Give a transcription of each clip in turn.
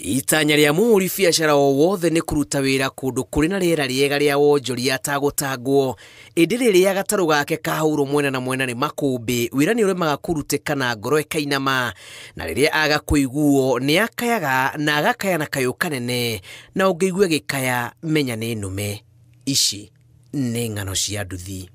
Itanya rĩa mũhũri biacara o wothe nĩ kũruta wĩra kũndũ kũrĩ na rĩera rĩega rĩa wonjoria atagũtangwo. Ĩndĩ rĩrĩa gatarũ gake kahũrwo mwena na mwena nĩ makũmbĩ, wĩra nĩ ũremaga kũrutĩka na ngoro ĩkainama, na rĩrĩa aga kũiguo nĩ akayaga na agakaya na kayũ kanene, na ũngĩigua gĩkaya menya nĩ nũme. Ici nĩ ng'ano cia nduthi.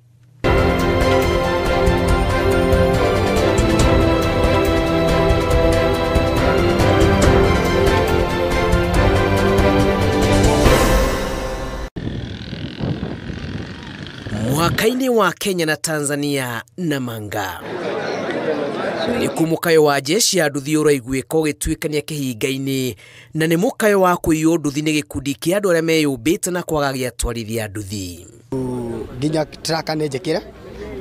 Muhaka-inĩ wa Kenya na Tanzania Namanga nĩ kumukayo wa jeshi ya nduthi ũraiguĩka ũgĩtuĩkania kĩhinga-inĩ, na nĩ mũkayo wa kũiywo nduthi nĩ gĩkundi kĩa andũ arĩa meyũmbĩte na kwaga gĩatwarithia nduthi. Nginya traka nĩ njĩkĩre,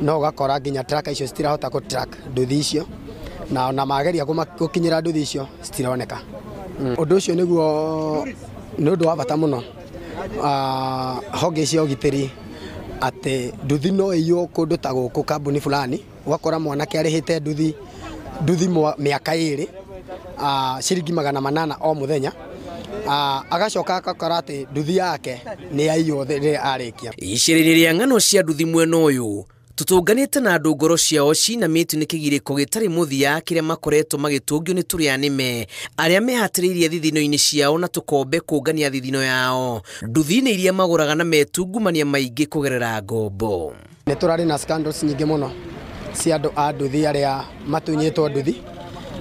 no ũgakora nginya traka icio citirahota gũ-track nduthi icio, na ona mageria gũkinyĩra nduthi icio citironeka. Ũndũ ũcio nĩ ũndũ wa bata mũno honge cia ũgitĩri ate nduthi no ĩiywo kũndũ ta gũkũ kambuni fulani, ũgakora mwanake arĩhĩte nduthi mĩaka 2 ciringi 800 o mũthenya, agacoka akakora atĩ nduthi yake nĩ yaiywo rĩrĩa arĩkia. Icĩrĩrĩ rĩa ng'ano cia nduthi mwena ũyũ tutũnganĩte na andũ ngoro ciao cinamĩtio nĩ kĩgirĩko gĩtarĩ mũthia kĩrĩa makoretwo magĩtũngio nĩ tũrĩa nĩme arĩa mehatĩrĩirie thithino-inĩ ciao na tũkombe kũngania thithino yao, nduthi-inĩ iria magũraga na metungumania maingĩ kũgerera ngombo. Nĩ tũrarĩ na scandals nyingĩ mũno cia andũ a nduthi arĩa matunyĩtwo nduthi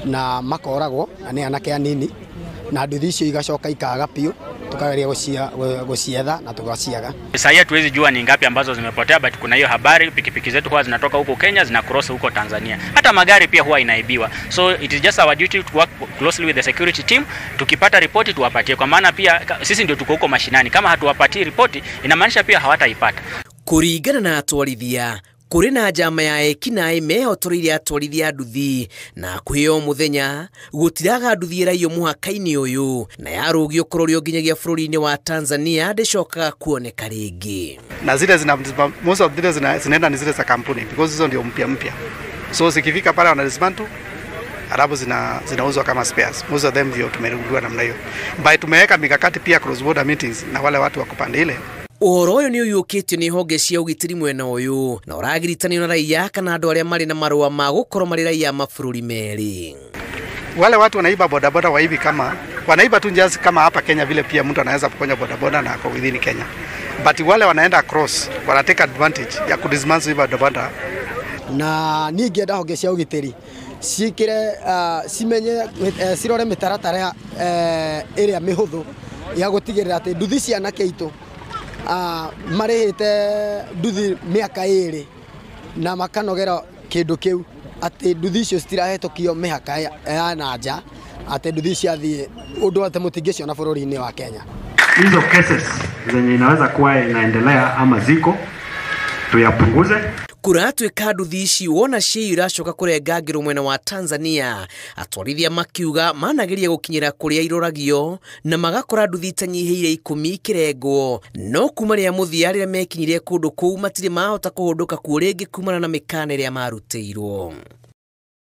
na makoragwo, na nĩ anake anini, na nduthi icio igacoka ikaga piũ, tukageria gũcietha na tugaciaga. Sasa hatuwezi jua ni ngapi ambazo zimepotea, but kuna hiyo habari pikipiki zetu huwa zinatoka huko Kenya zina cross huko Tanzania. Hata magari pia huwa inaibiwa. So it is just our duty to work closely with the security team. Tukipata ripoti tuwapatie, kwa maana pia sisi ndio tuko huko mashinani. Kama hatuwapatii ripoti inamaanisha pia hawataipata. Kuringana na atwarithia kũrĩ na njama ya ekinaĩ mehotoreire atwarithia nduthi, na kwĩyo mũthenya gũtiraga nduthi ĩraiywo mũhaka-inĩ ũyũ, na yarũgio kũrorio nginyagia bũrũri-inĩ wa Tanzania ndĩcokaga kuoneka rĩngĩ. Na zile most of zile zinaenda ni zile za kampuni, because hizo ndio mpya. So zikifika pale wana dismantle, alafu zinauzwa kama spares. Most of them ndio tumerudua namna hiyo. By tumeweka mikakati pia cross border meetings na wale watu wako pande ile. Ũhoro ũyũ nĩ ũyũkĩtio nĩ honge cia ũgitĩri mwena ũyũ, na ũragiritanio na raia kana andũ arĩa marĩ na marũa ma gũkorwo marĩ raia mabũrũri merĩ. Wale watu wanaiba bodaboda waibi kama wanaiba tu just kama hapa Kenya vile pia mtu anaweza kuponya bodaboda na kwa within Kenya. But wale wanaenda across wanatake advantage ya kudismantle bodaboda. Na niĩ ngĩenda honge cia ũgitĩri ciĩkĩre cimenye cirore mĩtaratara ĩrĩa mĩhũthũ ya gũtigĩrĩra atĩ nduthi cia anake aitũ marĩhĩte nduthi mĩaka 2 na makanogera kĩndũ kĩu, atĩ nduthi icio citirahĩtũkio mĩhaka ya nanja, atĩ nduthi ciathiĩ ũndũ atĩ mũtingĩciona bũrũri-inĩ wa Kenya. Hizo cases zenye inaweza kuwa inaendelea ama ziko tuyapunguze. Kũratuĩka nduthi ici wona ciĩ iracoka kũrengangĩrwo mwena wa Tanzania, atwarithia makiuga manageria gũkinyĩra kũrĩa iroragio na magakora nduthi itanyihĩire 10 ikĩrengwo, no kuma rĩa mũthia rĩrĩa mekinyire kũndũ kũu matirĩ mahota kũhũndũka kuo rĩngĩ kumana na mĩkana ĩrĩa marutĩirwo.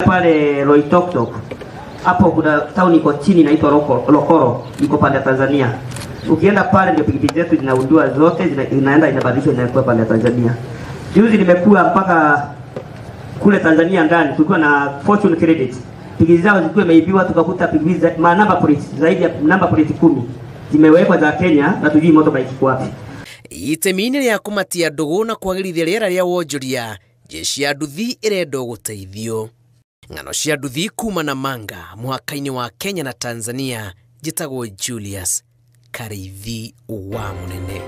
Pale Loitoktok hapo kuna town iko chini inaitwa Lokoro, iko pande Tanzania. Ukienda pale ndio pikipiki zetu zinaundua zote zinaenda inabadilishwa inakuwa pande Tanzania. Juzi nimekuwa mpaka kule Tanzania ndani, tulikuwa na Fortune Credit. Pikipiki zao zilikuwa imeibiwa, tukakuta pikipiki namba plate zaidi ya namba plate 10 zimewekwa za Kenya na tujui motorbike iko wapi. Itemi-inĩ rĩa kũmatia ndũgũ na kwagĩrithia rĩera rĩa wonjoria, jeshi ya nduthi ĩrenda gũteithio. Ng'ano cia nduthi kuma Namanga mũhaka-inĩ wa Kenya na Tanzania, njĩtagwo Julius Karĩithi wa Mũnene.